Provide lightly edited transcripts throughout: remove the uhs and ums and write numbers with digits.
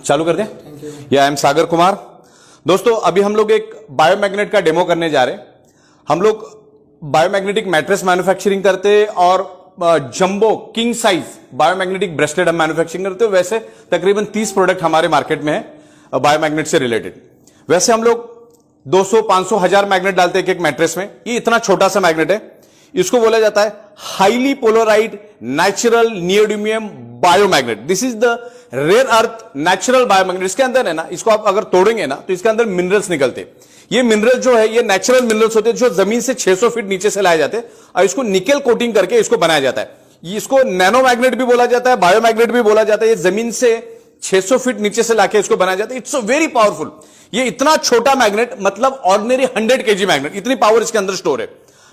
चालू कर दें। या आई एम सागर कुमार। दोस्तों अभी हम लोग एक बायोमैग्नेट का डेमो करने जा रहे हैं। हम लोग बायोमैग्नेटिक मैट्रेस मैन्युफैक्चरिंग करते हैं और jumbo king size biomagnetic bracelet हम मैन्युफैक्चरिंग करते हैं। वैसे तकरीबन 30 प्रोडक्ट हमारे मार्केट में है बायोमैग्नेट से रिलेटेड। वैसे हम लोग 200, 500, 1000 मैग्नेट डालते हैं एक मैट्रेस में। ये इतना छोटा सा मैग्नेट है, इसको बोला जाता है highly polarized natural neodymium biomagnet. This is the rare earth natural biomagnet. इसके अंदर है ना, इसको आप अगर तोड़ेंगे ना तो इसके अंदर मिनरल्स निकलते। ये मिनरल्स जो है ये नेचुरल मिनरल्स होते हैं जो जमीन से 600 फीट नीचे से लाए जाते हैं और इसको निकेल कोटिंग करके इसको बनाया जाता है। इसको नैनो मैग्नेट भी बोला जाता है, बायोमैग्नेट भी बोला जाता है। ये जमीन से 600 फीट नीचे से लाके इसको बनाया जाता है। It's very powerful. ये इतना छोटा मैग्नेट मतलब ऑर्डिनरी 100 kg मैग्नेट, इतनी पावर इसके अंदर स्टोर है।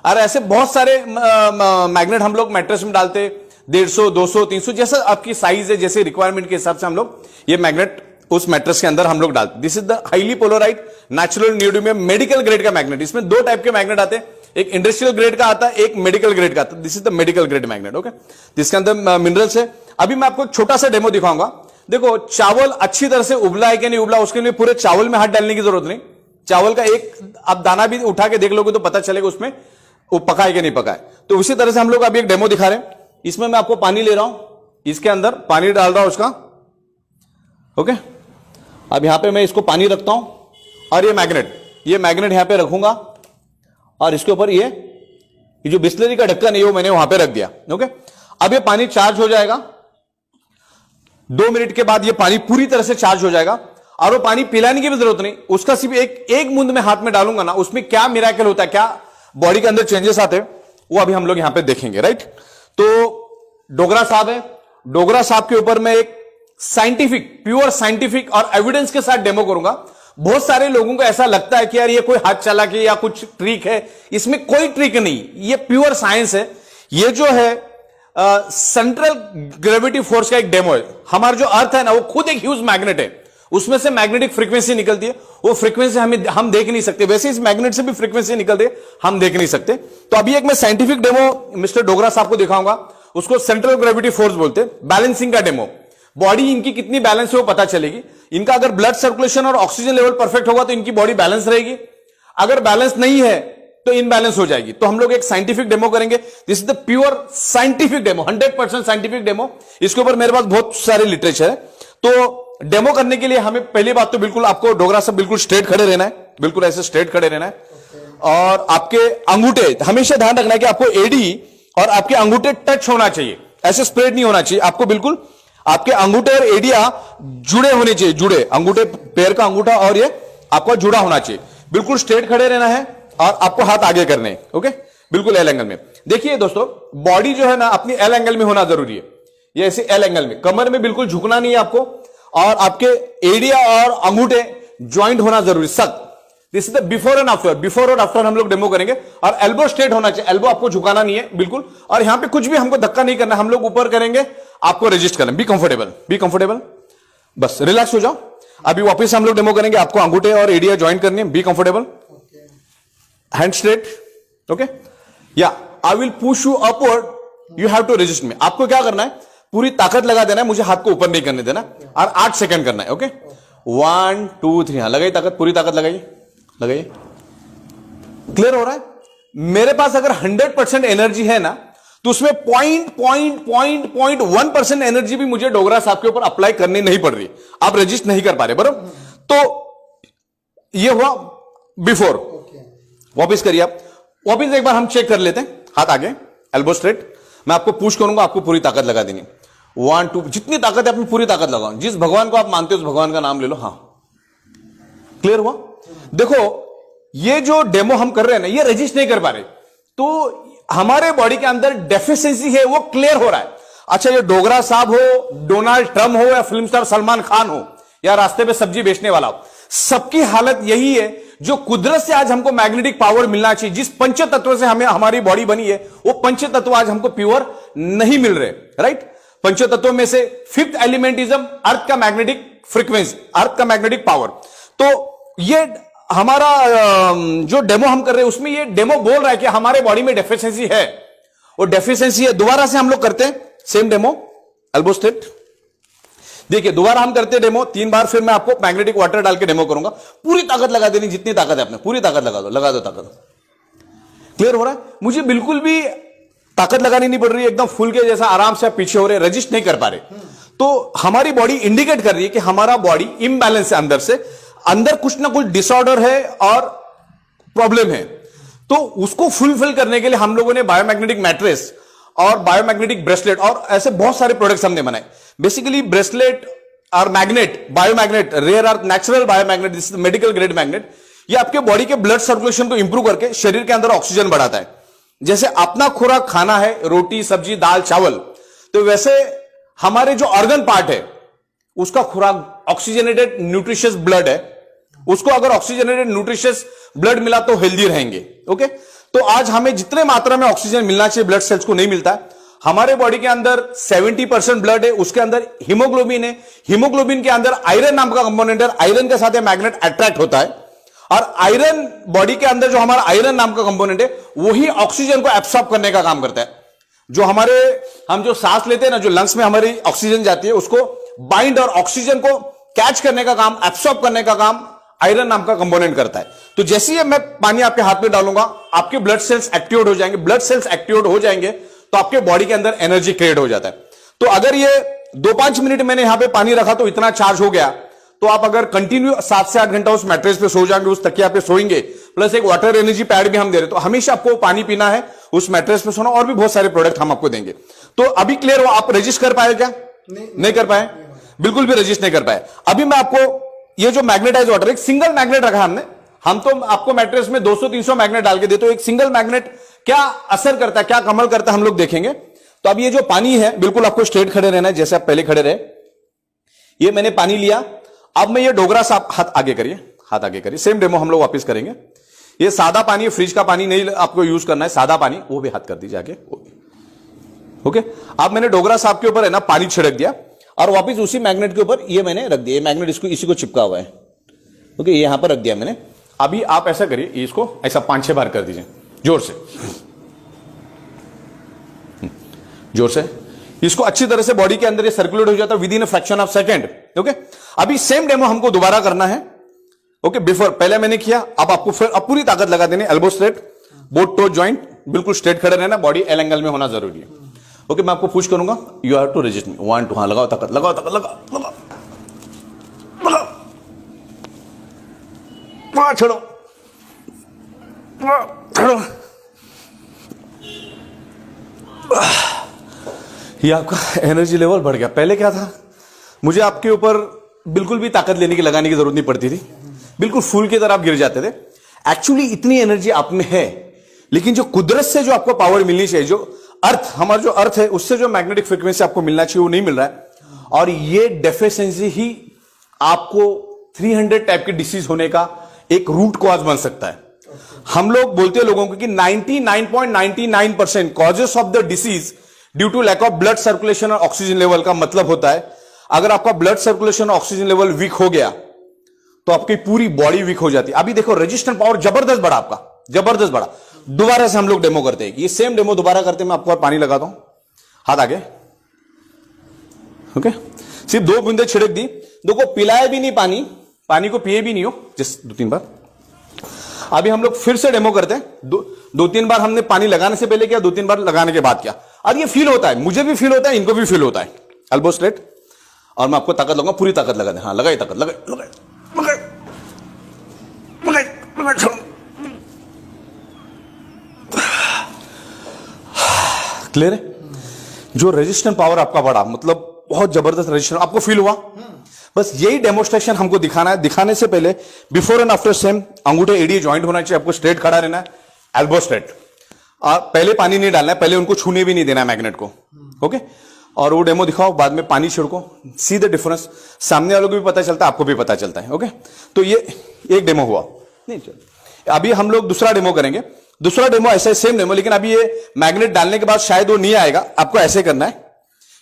और ऐसे बहुत सारे मैग्नेट हम लोग मैट्रेस में डालते, 150, 200, 300 जैसा आपकी साइज है, जैसे रिक्वायरमेंट के हिसाब से हम लोग ये मैग्नेट उस मैट्रेस के अंदर हम लोग डालते। This is the highly polarized natural neodymium medical grade का मैग्नेट। इसमें 2 टाइप के मैग्नेट आते हैं, एक इंडस्ट्रियल ग्रेड का आता है, एक मेडिकल ग्रेड का आता है। This is the medical grade magnet. Okay, जिसके अंदर मिनरल्स है। अभी मैं आपको एक छोटा सा डेमो दिखाऊंगा। देखो चावल अच्छी तरह से उबला है कि नहीं उबला, उसके लिए पूरे चावल में हाथ डालने की जरूरत नहीं। चावल का एक आप दाना भी उठा के देख लोगे तो पता चलेगा उसमें वो पका है कि नहीं पका है। तो उसी तरह से हम लोग अभी एक डेमो दिखा रहे हैं। इसमें मैं आपको पानी ले रहा हूं, इसके अंदर पानी डाल रहा हूं उसका। ओके, अब यहां पे मैं इसको पानी रखता हूं और ये मैग्नेट यहां पे रखूंगा और इसके ऊपर ये जो बिस्लरी का ढक्कन है वो मैंने वहां पे रख दिया। ओके, अब ये पानी चार्ज हो जाएगा। 2 मिनट के बाद ये पानी पूरी तरह से चार्ज हो जाएगा और वो पानी पिलाने की भी जरूरत नहीं। उसका सिर्फ एक बूंद में हाथ में डालूंगा ना, उसमें क्या मिराकल होता है, क्या बॉडी के अंदर चेंजेस आते हैं, वो अभी हम लोग यहां पे देखेंगे। राइट, तो डोगरा साहब है, डोगरा साहब के ऊपर मैं एक प्योर साइंटिफिक और एविडेंस के साथ डेमो करूंगा। बहुत सारे लोगों को ऐसा लगता है कि यार ये कोई हाथ चालाकी या कुछ ट्रिक है, इसमें कोई ट्रिक नहीं, ये प्योर साइंस है। ये जो है सेंट्रल ग्रेविटी फोर्स का एक डेमो है। हमारा जो अर्थ है ना वो खुद एक ह्यूज मैग्नेट है, उसमें से मैग्नेटिक फ्रीक्वेंसी निकलती है। वो फ्रीक्वेंसी हम देख नहीं सकते, वैसे इस मैग्नेट से भी फ्रीक्वेंसी निकलती है, हम देख नहीं सकते। तो अभी एक मैं साइंटिफिक डेमो मिस्टर डोगरा साहब को दिखाऊंगा। उसको सेंट्रल ग्रेविटी फोर्स बोलते हैं। बैलेंसिंग का डेमो, बॉडी इनकी कितनी बैलेंस है वो पता चलेगी। इनका अगर ब्लड सर्कुलेशन और ऑक्सीजन लेवल परफेक्ट होगा तो इनकी बॉडी बैलेंस रहेगी, अगर बैलेंस नहीं है तो इनबैलेंस हो जाएगी। तो हम लोग एक साइंटिफिक डेमो करेंगे। This is the pure scientific demo, 100% scientific demo. इसके ऊपर मेरे पास बहुत सारे लिटरेचर है। तो डेमो करने के लिए हमें पहली बात तो बिल्कुल आपको डोगरा साहब बिल्कुल स्ट्रेट खड़े रहना है, बिल्कुल ऐसे स्ट्रेट खड़े रहना है। और आपके अंगूठे हमेशा ध्यान रखना है कि आपको एडी और आपके अंगूठे टच होना चाहिए, ऐसे स्प्रेड नहीं होना चाहिए। आपको बिल्कुल आपके अंगूठे और एडिया जुड़े होने चाहिए, जुड़े अंगूठे, पैर का अंगूठा और ये आपका जुड़ा होना चाहिए। बिल्कुल स्ट्रेट खड़े रहना है और आपको हाथ आगे करने हैं। ओके, बिल्कुल एल एंगल में। देखिए दोस्तों, बॉडी जो है ना अपनी एल एंगल में होना जरूरी है। ये ऐसे एल एंगल में, कमर में बिल्कुल झुकना नहीं है आपको, और आपके एडिया और अंगूठे ज्वाइंट होना जरूरी, सख्त। This is the before and after. Before और आफ्टर हम लोग डेमो करेंगे। और एल्बो स्ट्रेट होना चाहिए, एल्बो आपको झुकाना नहीं है बिल्कुल। और यहां पे कुछ भी हमको धक्का नहीं करना, हम लोग ऊपर करेंगे, आपको रजिस्ट करना। बी कंफर्टेबल, बस रिलैक्स हो जाओ। अभी वापस हम लोग डेमो करेंगे, आपको अंगूठे और एडिया ज्वाइंट करनी है। Be comfortable, hand straight. Okay, yeah I will push you upward, you have to resist me. आपको क्या करना है, पूरी ताकत लगा देना है, मुझे हाथ को ऊपर नहीं करने देना, और 8 सेकंड करना है। ओके, 1 2 3, लगाइए ताकत, पूरी ताकत लगाइए। क्लियर हो रहा है? मेरे पास अगर 100% एनर्जी है ना, तो उसमें 0.1% एनर्जी भी मुझे डोगरा साहब के ऊपर अप्लाई करनी नहीं पड़ रही। आप रजिस्ट नहीं कर पा रहे, बराबर। तो ये हुआ बिफोर। वापिस करिए आप, वापिस एक बार हम चेक कर लेते हैं। हाथ आगे, एल्बो स्ट्रेट। मैं आपको पुश करूंगा, आपको पूरी ताकत लगा देनी। 1 2, जितनी ताकत है अपनी पूरी ताकत लगाओ। जिस भगवान को आप मानते हो उस भगवान का नाम ले लो। हाँ, क्लियर हुआ? देखो ये जो डेमो हम कर रहे हैं ना, ये रजिस्ट नहीं कर पा रहे, तो हमारे बॉडी के अंदर डेफिशिएंसी है, वो क्लियर हो रहा है। अच्छा, ये डोगरा साहब हो, डोनाल्ड ट्रम्प हो, या फिल्म स्टार सलमान खान हो, या रास्ते पे सब्जी बेचने वाला हो, सबकी हालत यही है। जो कुदरत से आज हमको मैग्नेटिक पावर मिलना चाहिए, जिस पंच तत्व से हमें हमारी बॉडी बनी है, वो पंच तत्व आज हमको प्योर नहीं मिल रहे। राइट, पंच तत्वों में से 5th एलिमेंटिज्म अर्थ का मैग्नेटिक फ्रीक्वेंसी, अर्थ का मैग्नेटिक पावर। तो ये हमारा जो डेमो हम कर रहे हैं, उसमें ये डेमो बोल रहा है कि हमारे बॉडी में डेफिशिएंसी है, वो डेफिशिएंसी है। दोबारा से हम लोग करते हैं सेम डेमो, एल्बो स्ट्रेट। देखिए दोबारा हम करते डेमो 3 बार, फिर मैं आपको मैग्नेटिक वाटर डाल के डेमो करूंगा। पूरी ताकत लगा देनी, जितनी ताकत है अपने, पूरी ताकत लगा दो ताकत। क्लियर हो रहा है? मुझे बिल्कुल भी ताकत लगानी नहीं पड़ रही है, एकदम फुल के जैसा आराम से आप पीछे हो रहे, रजिस्ट नहीं कर पा रहे। तो हमारी बॉडी इंडिकेट कर रही है कि हमारा बॉडी इम्बैलेंस है, अंदर से अंदर कुछ ना कुछ डिसऑर्डर है और प्रॉब्लम है। तो उसको फुलफिल करने के लिए हम लोगों ने बायोमैग्नेटिक मैट्रेस और बायोमैग्नेटिक ब्रेसलेट और ऐसे बहुत सारे प्रोडक्ट्स हमने बनाए। बेसिकली ब्रेसलेट और magnet, biomagnet, rare earth natural biomagnet, this medical grade magnet, ये आपके बॉडी के ब्लड सर्कुलेशन को इंप्रूव करके शरीर के अंदर ऑक्सीजन बढ़ाता है। जैसे अपना खुराक खाना है रोटी सब्जी दाल चावल, तो वैसे हमारे जो ऑर्गन पार्ट है उसका खुराक ऑक्सीजनेटेड न्यूट्रिशियस ब्लड है। उसको अगर ऑक्सीजनेटेड न्यूट्रिशियस ब्लड मिला तो हेल्दी रहेंगे। ओके, तो आज हमें जितने मात्रा में ऑक्सीजन मिलना चाहिए ब्लड सेल्स को नहीं मिलता है। हमारे बॉडी के अंदर 70% ब्लड है, उसके अंदर हीमोग्लोबिन है। हीमोग्लोबिन के अंदर आयरन नाम का कंपोनेंट है, आयरन के साथ मैग्नेट अट्रैक्ट होता है। और आयरन बॉडी के अंदर जो हमारा आयरन नाम का कंपोनेंट है वही ऑक्सीजन को एब्सॉर्ब करने का काम करता है। जो हम जो सांस लेते हैं ना, जो लंग्स में हमारी ऑक्सीजन जाती है, उसको बाइंड और ऑक्सीजन को कैच करने का काम, एब्सॉर्ब करने का काम आयरन नाम का कंपोनेंट करता है। तो जैसे ही मैं पानी आपके हाथ में डालूंगा आपके ब्लड सेल्स एक्टिवेट हो जाएंगे। ब्लड सेल्स एक्टिवेट हो जाएंगे तो आपके बॉडी के अंदर एनर्जी क्रिएट हो जाता है। तो अगर ये 2-5 मिनट मैंने यहां पे पानी रखा तो इतना चार्ज हो गया, तो आप अगर कंटिन्यू 7 से 8 घंटा उस मैट्रेस पे सो जाएंगे, उस तकिया पे सोएंगे, प्लस एक वाटर एनर्जी पैड भी हम दे रहे, तो हमेशा आपको पानी पीना है, उस मैट्रेस पे सोना, और भी बहुत सारे प्रोडक्ट हम आपको देंगे। तो अभी क्लियर हो? आप रजिस्ट कर पाए क्या? नहीं कर पाए, बिल्कुल भी रजिस्ट नहीं कर पाए। अभी मैं आपको ये जो मैग्नेटाइज वाटर, एक सिंगल मैग्नेट रखा हमने, हम तो आपको मैट्रेस में 200-300 मैग्नेट डाल के देते हो, एक सिंगल मैग्नेट क्या असर करता है, क्या कमाल करता है, हम लोग देखेंगे। तो अब ये जो पानी है, बिल्कुल आपको स्ट्रेट खड़े रहना है जैसे आप पहले खड़े रहे। ये मैंने पानी लिया, अब मैं ये डोगरा सा, हाथ आगे करिए, हाथ आगे करिए, सेम डेमो हम लोग वापस करेंगे। ये सादा पानी, फ्रिज का पानी नहीं आपको यूज करना है, सादा पानी, वो भी हाथ कर दीजिए आगे। ओके, अब मैंने डोगरा साहब के ऊपर है ना पानी छिड़क दिया और वापस उसी मैग्नेट के ऊपर ये मैंने रख दिया। ये मैग्नेट इसी को चिपका हुआ है। ओके, यहां पर रख दिया मैंने। अभी आप ऐसा करिए, इसको ऐसा 5-6 बार कर दीजिए, जोर से, जोर से। इसको अच्छी तरह से बॉडी के अंदर ये सर्कुलेट हो जाता है with in a fraction of second. Okay, अभी सेम डेमो हमको दोबारा करना है। ओके, बिफोर पहले मैंने किया, अब आपको फिर अब पूरी ताकत लगा देनी। Elbow straight, both toe joint बिल्कुल स्ट्रेट खड़े रहना, बॉडी एल एंगल में होना जरूरी है। ओके, मैं आपको पुश करूंगा, यू हैव टू रेजिस्ट मी। 1 2, हाँ लगाओ ताकत, लगाओ ताकत, लगाओ, छोड़ो, छोड़ो। ये आपका एनर्जी लेवल बढ़ गया। पहले क्या था, मुझे आपके ऊपर बिल्कुल भी ताकत लेने की, लगाने की जरूरत नहीं पड़ती थी, बिल्कुल फूल की तरह आप गिर जाते थे। एक्चुअली इतनी एनर्जी आप में है, लेकिन जो कुदरत से जो आपको पावर मिलनी चाहिए, जो अर्थ, हमारा जो अर्थ है, उससे जो मैग्नेटिक फ्रीक्वेंसी आपको मिलना चाहिए वो नहीं मिल रहा है। और ये डेफिशिएंसी ही आपको 300 टाइप के डिसीज होने का एक रूट कॉज बन सकता है। हम लोग बोलते हैं लोगों को कि 99.99% causes of the disease due to lack of blood circulation और ऑक्सीजन लेवल का मतलब होता है, अगर आपका ब्लड सर्कुलेशन और ऑक्सीजन लेवल वीक हो गया तो आपकी पूरी बॉडी वीक हो जाती है। अभी देखो रेजिस्टेंट पावर जबरदस्त बढ़ा, आपका जबरदस्त बढ़ा। दोबारा से हम लोग डेमो करते हैं, ये सेम डेमो दोबारा करते हैं। मैं आपको और पानी लगाता हूं, हाथ आगे। ओके, सिर्फ 2 बूंदे छिड़क दी, देखो पिलाए भी नहीं पानी, पानी को पिए भी नहीं हो, जस्ट 2-3 बार। अभी हम लोग फिर से डेमो करते हैं। 2-3 बार हमने पानी लगाने से पहले किया, 2-3 बार लगाने के बाद किया। और ये फील होता है, मुझे भी फील होता है, इनको भी फील होता है। एल्बो स्ट्रेट, और मैं आपको ताकत लगाऊंगा, पूरी ताकत लगा दे। हाँ लगाई ताकत, लगाई लगाई लगाई लगाई लगाई। क्लियर है? जो रेजिस्टेंस पावर आपका बढ़ा, मतलब बहुत जबरदस्त रेजिस्टेंस आपको फील हुआ। बस यही डेमोस्ट्रेशन हमको दिखाना है। दिखाने से पहले बिफोर एंड आफ्टर सेम अंगूठे एडी ज्वाइंट होना चाहिए, आपको स्ट्रेट खड़ा रहना है, एल्बो स्ट्रेट। पहले पानी नहीं डालना है, पहले उनको छूने भी नहीं देना है मैग्नेट को। ओके, और वो डेमो दिखाओ, बाद में पानी छिड़को, सी द डिफरेंस। सामने वालों को भी पता चलता है, आपको भी पता चलता है। ओके, तो ये एक डेमो हुआ। नहीं चलो, अभी हम लोग दूसरा डेमो करेंगे। दूसरा डेमो ऐसा सेम डेमो, लेकिन अभी ये मैग्नेट डालने के बाद शायद वो नहीं आएगा, आपको ऐसे करना है,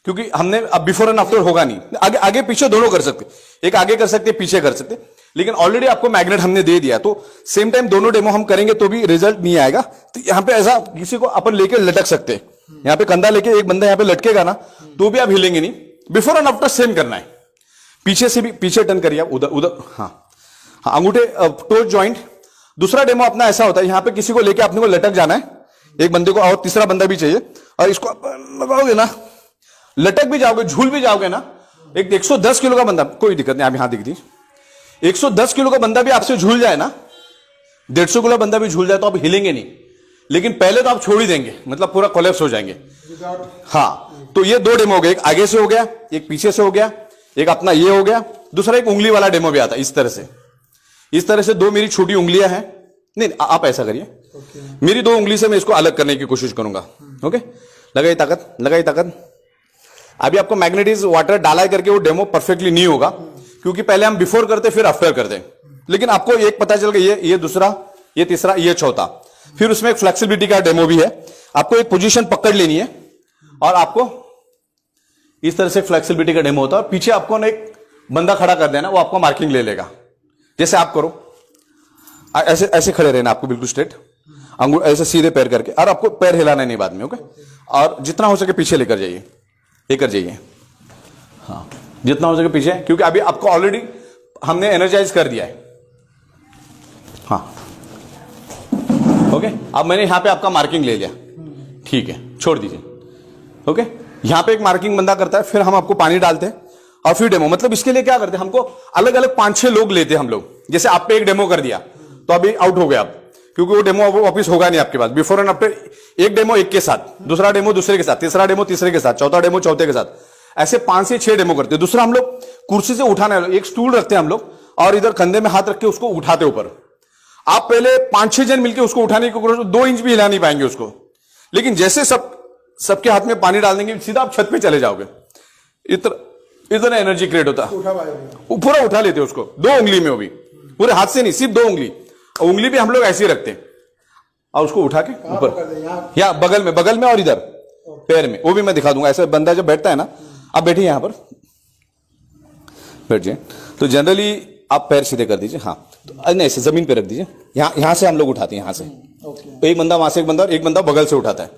क्योंकि हमने अब बिफोर एंड आफ्टर होगा नहीं। आगे आगे पीछे दोनों कर सकते, एक आगे कर सकते, पीछे कर सकते, लेकिन ऑलरेडी आपको मैग्नेट हमने दे दिया, तो सेम टाइम दोनों डेमो हम करेंगे तो भी रिजल्ट नहीं आएगा। तो यहां पे ऐसा किसी को अपन लेके लटक सकते हैं, यहां पे कंधा लेके एक बंदा यहां पे लटकेगा ना, तो भी आप हिलेंगे नहीं। बिफोर एंड आफ्टर सेम करना है, पीछे से भी पीछे टर्न करिए आप, उधर उधर, हाँ हाँ, अंगूठे टो जॉइंट। दूसरा डेमो अपना ऐसा होता है, यहां पे किसी को लेके आपने को लटक जाना है, एक बंदे को, और तीसरा बंदा भी चाहिए, और इसको आप लगाओगे ना, लटक भी जाओगे, झूल भी जाओगे ना। एक 110 किलो का बंदा, कोई दिक्कत नहीं, आप यहां दिख दी, 110 किलो का बंदा भी आपसे झूल जाए ना, 150 किलो का बंदा भी झूल जाए तो आप हिलेंगे नहीं, लेकिन पहले तो आप छोड़ ही देंगे, मतलब पूरा कोलैप्स हो जाएंगे। हाँ, तो ये दो डेमो हो गए, एक आगे से हो गया, एक पीछे से हो गया, एक अपना ये हो गया। दूसरा एक उंगली वाला डेमो भी आता है, इस तरह से दो मेरी छोटी उंगलियां हैं, नहीं आप ऐसा करिए, मेरी दो उंगली से मैं इसको अलग करने की कोशिश करूंगा। ओके, लगाई ताकत, लगाई ताकत। अभी आपको मैग्नेटिक वाटर डाला करके वो डेमो परफेक्टली नहीं होगा, क्योंकि पहले हम बिफोर करते फिर आफ्टर करते, लेकिन आपको एक पता चल गया, ये दूसरा, ये तीसरा, ये चौथा। फिर उसमें एक फ्लेक्सिबिलिटी का डेमो भी है, आपको एक पोजीशन पकड़ लेनी है और आपको इस तरह से फ्लेक्सिबिलिटी का डेमो होता है। पीछे आपको एक बंदा खड़ा कर देना, वो आपको मार्किंग ले लेगा। जैसे आप करो, ऐसे ऐसे खड़े रहना आपको, बिल्कुल स्ट्रेट, अंगूठे ऐसे सीधे पैर करके, और आपको पैर हिलाना नहीं बाद में। ओके, और जितना हो सके पीछे लेकर जाइए, लेकर जाइए, हाँ जितना हो सके पीछे, क्योंकि अभी आपको ऑलरेडी हमने एनर्जाइज कर दिया है। हाँ ओके, अब मैंने यहां पे आपका मार्किंग ले लिया, ठीक है, छोड़ दीजिए। ओके, यहां पे एक मार्किंग बंदा करता है, फिर हम आपको पानी डालते हैं और फिर डेमो। मतलब इसके लिए क्या करते हैं, हमको अलग अलग 5-6 लोग लेते हैं हम लोग। जैसे आप पे एक डेमो कर दिया तो अभी आउट हो गए आप, क्योंकि वो डेमो वापस होगा नहीं आपके पास। बिफोर एंड आफ्टर, एक डेमो एक के साथ, दूसरा डेमो दूसरे के साथ, तीसरा डेमो तीसरे के साथ, चौथा डेमो चौथे के साथ, ऐसे 5 से 6 डेमो करते हैं। दूसरा हम लोग कुर्सी से उठाना है, एक स्टूल रखते हैं हम लोग, और इधर कंधे में हाथ रख के उसको उठाते ऊपर। आप पहले 5-6 जन मिलकर उसको उठाने की कोशिश, 2 इंच भी हिला नहीं पाएंगे उसको, लेकिन जैसे सबके हाथ में पानी डाल देंगे, सीधा आप छत पे चले जाओगे। इतना एनर्जी क्रिएट होता है, पूरा उठा लेते हैं उसको, 2 उंगली में, वो भी पूरे हाथ से नहीं, सिर्फ 2 उंगली। उंगली भी हम लोग ऐसे ही रखते हैं, और उसको उठा के ऊपर, या बगल में और इधर पैर में, वो भी मैं दिखा दूंगा। ऐसे बंदा जब बैठता है ना, आप बैठिए यहां पर, बैठ जाए, तो जनरली आप पैर सीधे कर दीजिए, हाँ तो नहीं, ऐसे जमीन पे रख दीजिए। यहां से हम लोग उठाते हैं, यहां से एक बंदा, वहां से एक बंदा, और एक बंदा बगल से उठाता है,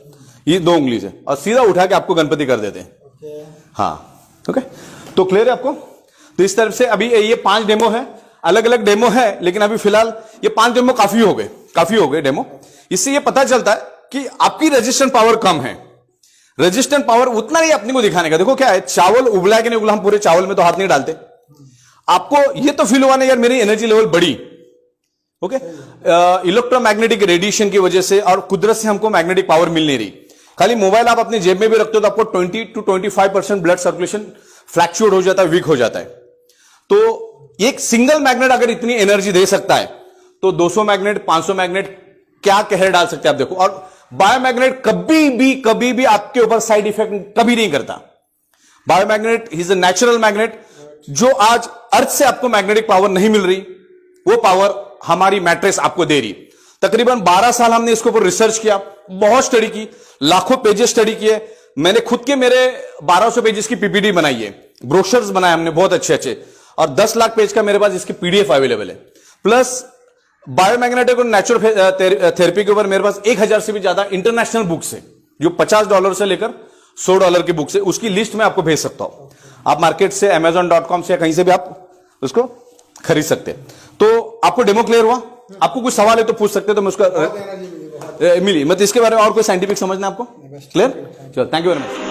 ये 2 उंगली से, और सीधा उठा के आपको गणपति कर देते हैं। हाँ ओके, तो क्लियर है आपको। तो इस तरफ से अभी ये 5 डेमो है, अलग अलग डेमो है, लेकिन अभी फिलहाल ये 5 डेमो काफी हो गए डेमो। इससे ये पता चलता है कि आपकी रेजिस्टेंट पावर कम है। रेजिस्टेंट पावर उतना नहीं अपने को दिखाने का। देखो क्या है, चावल उबला है कि नहीं उबला, हम पूरे चावल में तो हाथ नहीं डालते। आपको ये तो फील हुआ ना, यार मेरी एनर्जी लेवल बढ़ी। ओके, इलेक्ट्रोमैग्नेटिक रेडिएशन की वजह से और कुदरत से हमको मैग्नेटिक पावर मिल नहीं रही। खाली मोबाइल आप अपनी जेब में भी रखते हो तो आपको 20 to 25% ब्लड सर्कुलेशन फ्लैक्चुएट हो जाता है, वीक हो जाता है। तो एक सिंगल मैग्नेट अगर इतनी एनर्जी दे सकता है, तो 200 मैग्नेट, 500 मैग्नेट क्या कहर डाल सकते हैं आप देखो। और बायोमैग्नेट कभी भी आपके ऊपर साइड इफेक्ट कभी नहीं करता। बायोमैग्नेट इज अ नेचुरल मैग्नेट। जो आज अर्थ से आपको मैग्नेटिक पावर नहीं मिल रही, वो पावर हमारी मैट्रेस आपको दे रही। तकरीबन 12 साल हमने इसके ऊपर रिसर्च किया, बहुत स्टडी की, लाखों पेजेस स्टडी किए। मैंने खुद के मेरे 1200 पेजेस की पीपीटी बनाई है, ब्रोशर्स बनाए हमने बहुत अच्छे, और 10 लाख पेज का मेरे पास इसकी पीडीएफ अवेलेबल है। प्लस बायोमैग्नेटिक और नेचुरल थेरेपी के ऊपर मेरे पास 1000 से भी ज्यादा इंटरनेशनल बुक्स है, जो $50 से लेकर $100 की बुक्स है। उसकी लिस्ट मैं आपको भेज सकता हूं। आप मार्केट से amazon.com से या कहीं से भी आप उसको खरीद सकते हैं। तो आपको डेमो क्लियर हुआ? आपको कुछ सवाल है तो पूछ सकते हैं, तो मैं उसका मिली मतलब इसके बारे में और कोई साइंटिफिक समझना है आपको? क्लियर? चलो, थैंक यू वेरी मच।